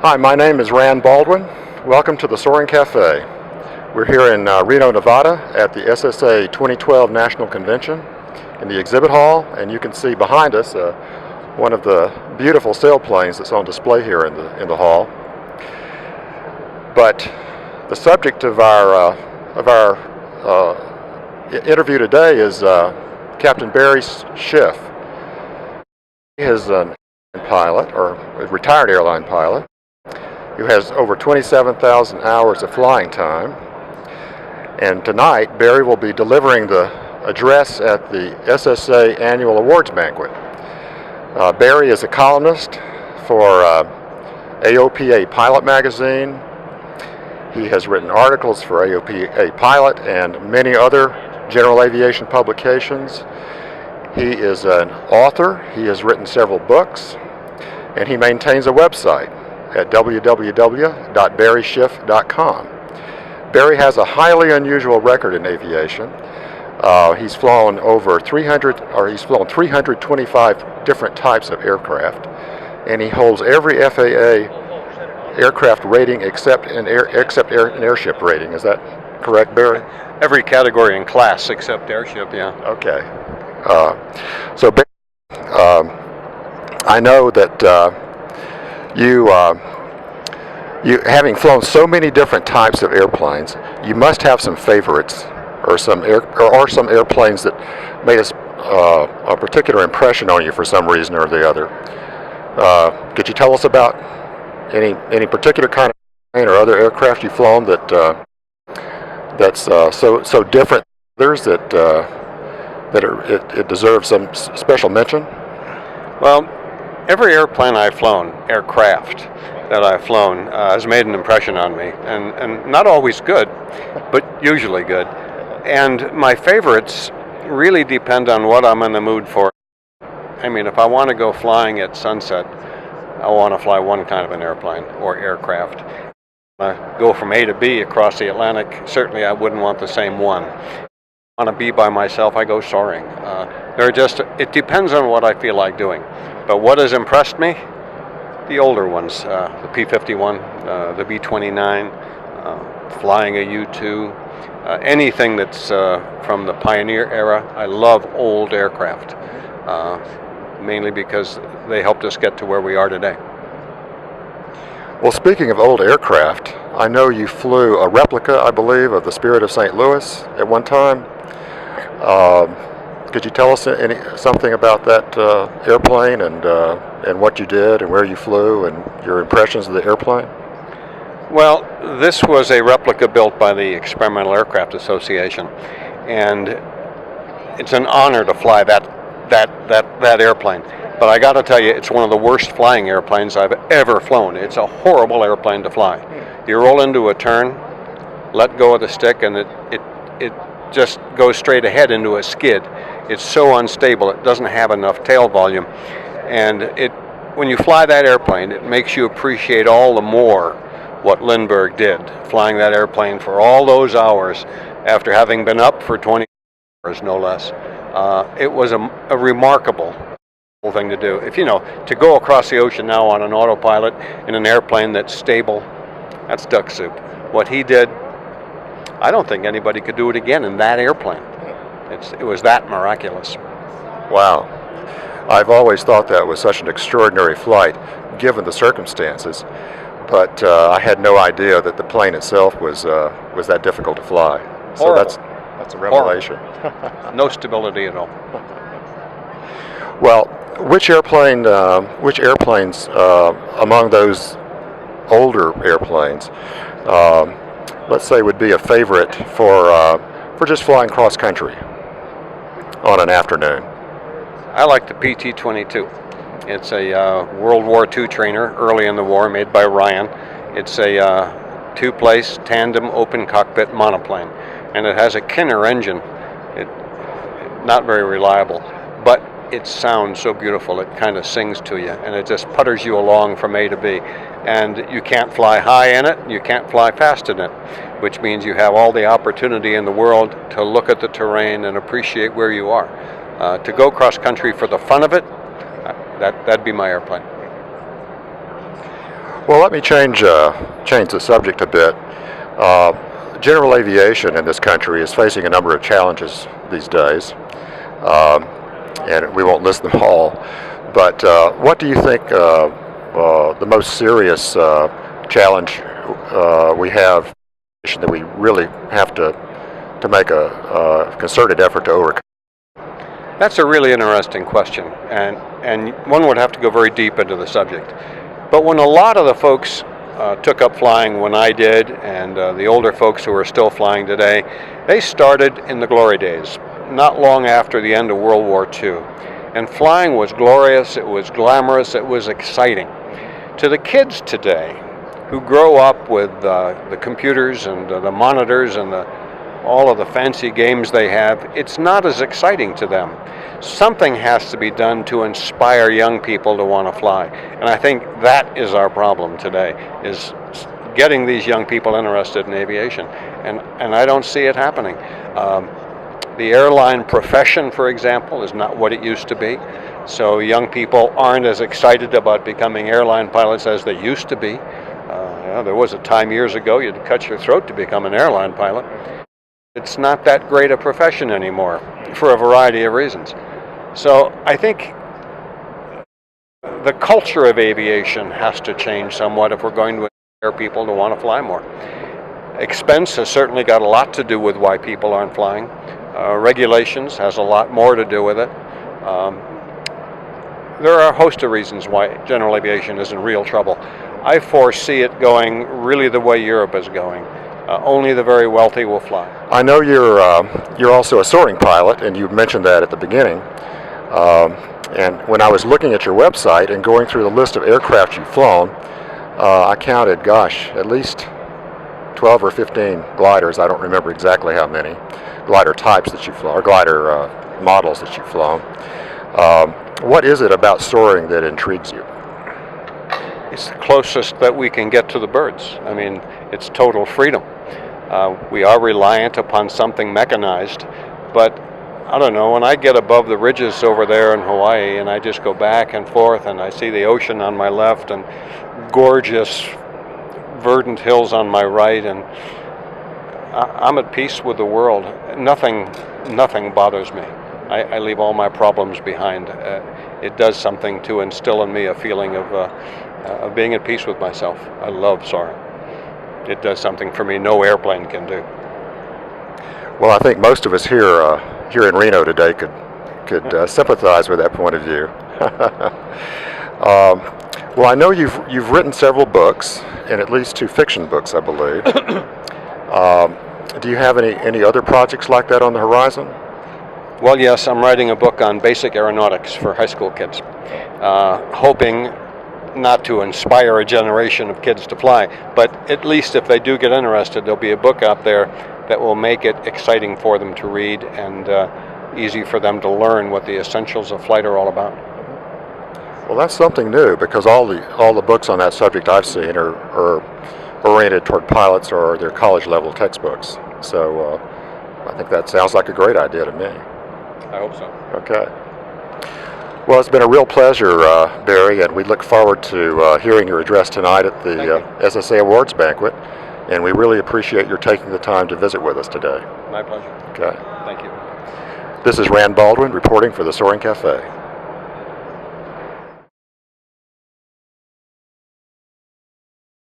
Hi, my name is Rand Baldwin. Welcome to the Soaring Café. We're here in Reno, Nevada at the SSA 2012 National Convention in the exhibit hall, and you can see behind us one of the beautiful sailplanes that's on display here in the hall. But the subject of our interview today is Captain Barry Schiff. He is a pilot, or a retired airline pilot, who has over 27,000 hours of flying time. And tonight, Barry will be delivering the address at the SSA Annual Awards Banquet. Barry is a columnist for AOPA Pilot magazine. He has written articles for AOPA Pilot and many other general aviation publications. He is an author. He has written several books, and he maintains a website at www.barryschiff.com. Barry has a highly unusual record in aviation. He's flown 325 different types of aircraft, and he holds every FAA aircraft rating except an airship rating. Is that correct, Barry? Every category and class except airship, yeah. Okay. So Barry, I know that you having flown so many different types of airplanes, you must have some favorites, or some airplanes that made a particular impression on you for some reason or the other. Could you tell us about any particular kind of plane or other aircraft you've flown that's so different than others that it deserves some special mention? Well, every airplane I've flown, aircraft that I've flown, has made an impression on me, and not always good, but usually good. And my favorites really depend on what I'm in the mood for. I mean, if I want to go flying at sunset, I want to fly one kind of an airplane or aircraft. Go from A to B across the Atlantic, certainly I wouldn't want the same one. I want to be by myself, I go soaring. It depends on what I feel like doing. But what has impressed me? The older ones, the P-51, the B-29, flying a U-2, anything that's from the pioneer era. I love old aircraft, mainly because they helped us get to where we are today. Well, speaking of old aircraft, I know you flew a replica, I believe, of the Spirit of St. Louis at one time. Could you tell us something about that airplane and what you did and where you flew and your impressions of the airplane? Well, this was a replica built by the Experimental Aircraft Association, and it's an honor to fly that airplane. But I got to tell you, it's one of the worst flying airplanes I've ever flown. It's a horrible airplane to fly. You roll into a turn, let go of the stick, and it just goes straight ahead into a skid. It's so unstable. It doesn't have enough tail volume, and when you fly that airplane, it makes you appreciate all the more what Lindbergh did, flying that airplane for all those hours after having been up for 20 hours, no less. It was a remarkable thing to do. To go across the ocean now on an autopilot in an airplane that's stable, that's duck soup. What he did, I don't think anybody could do it again in that airplane. It was that miraculous. Wow. I've always thought that was such an extraordinary flight, given the circumstances, but I had no idea that the plane itself was that difficult to fly. So that's a revelation. No stability at all. Well, which airplanes among those older airplanes, let's say, would be a favorite for just flying cross country on an afternoon? I like the PT-22. It's a World War II trainer, early in the war, made by Ryan. It's a two-place tandem open cockpit monoplane, and it has a Kinner engine. Not very reliable, but it sounds so beautiful. It kind of sings to you, and it just putters you along from A to B. And you can't fly high in it, you can't fly fast in it, which means you have all the opportunity in the world to look at the terrain and appreciate where you are. To go cross country for the fun of it, that'd be my airplane. Well, let me change the subject a bit. General aviation in this country is facing a number of challenges these days, and we won't list them all. But what do you think the most serious challenge we have that we really have to make a concerted effort to overcome? That's a really interesting question, and one would have to go very deep into the subject. But when a lot of the folks took up flying when I did, and the older folks who are still flying today, they started in the glory days, not long after the end of World War II. And flying was glorious, it was glamorous, it was exciting. To the kids today, who grow up with the computers and the monitors and all of the fancy games they have, it's not as exciting to them. Something has to be done to inspire young people to want to fly. And I think that is our problem today, is getting these young people interested in aviation. And I don't see it happening. The airline profession, for example, is not what it used to be. So young people aren't as excited about becoming airline pilots as they used to be. There was a time years ago you'd cut your throat to become an airline pilot. It's not that great a profession anymore for a variety of reasons. So I think the culture of aviation has to change somewhat if we're going to inspire people to want to fly more. Expense has certainly got a lot to do with why people aren't flying. Regulations has a lot more to do with it. There are a host of reasons why general aviation is in real trouble. I foresee it going really the way Europe is going. Only the very wealthy will fly. I know you're also a soaring pilot, and you mentioned that at the beginning. And when I was looking at your website and going through the list of aircraft you've flown, I counted, at least 12 or 15 gliders. I don't remember exactly how many glider types that you've flown, or glider models that you've flown. What is it about soaring that intrigues you? It's the closest that we can get to the birds. I mean, it's total freedom. We are reliant upon something mechanized, but I don't know, when I get above the ridges over there in Hawaii and I just go back and forth and I see the ocean on my left and gorgeous verdant hills on my right, and I'm at peace with the world. Nothing bothers me. I leave all my problems behind. It does something to instill in me a feeling of being at peace with myself. I love soaring. It does something for me no airplane can do. Well, I think most of us here in Reno today could sympathize with that point of view. Well, I know you've written several books, and at least 2 fiction books, I believe. Do you have any other projects like that on the horizon? Well, yes, I'm writing a book on basic aeronautics for high school kids, hoping not to inspire a generation of kids to fly, but at least if they do get interested, there'll be a book out there that will make it exciting for them to read and easy for them to learn what the essentials of flight are all about. Well, that's something new, because all the books on that subject I've seen are oriented toward pilots or their college level textbooks. So I think that sounds like a great idea to me. I hope so. Okay. Well, it's been a real pleasure, Barry, and we look forward to hearing your address tonight at the SSA Awards Banquet, and we really appreciate your taking the time to visit with us today. My pleasure. Okay. Thank you. This is Rand Baldwin reporting for the Soaring Café.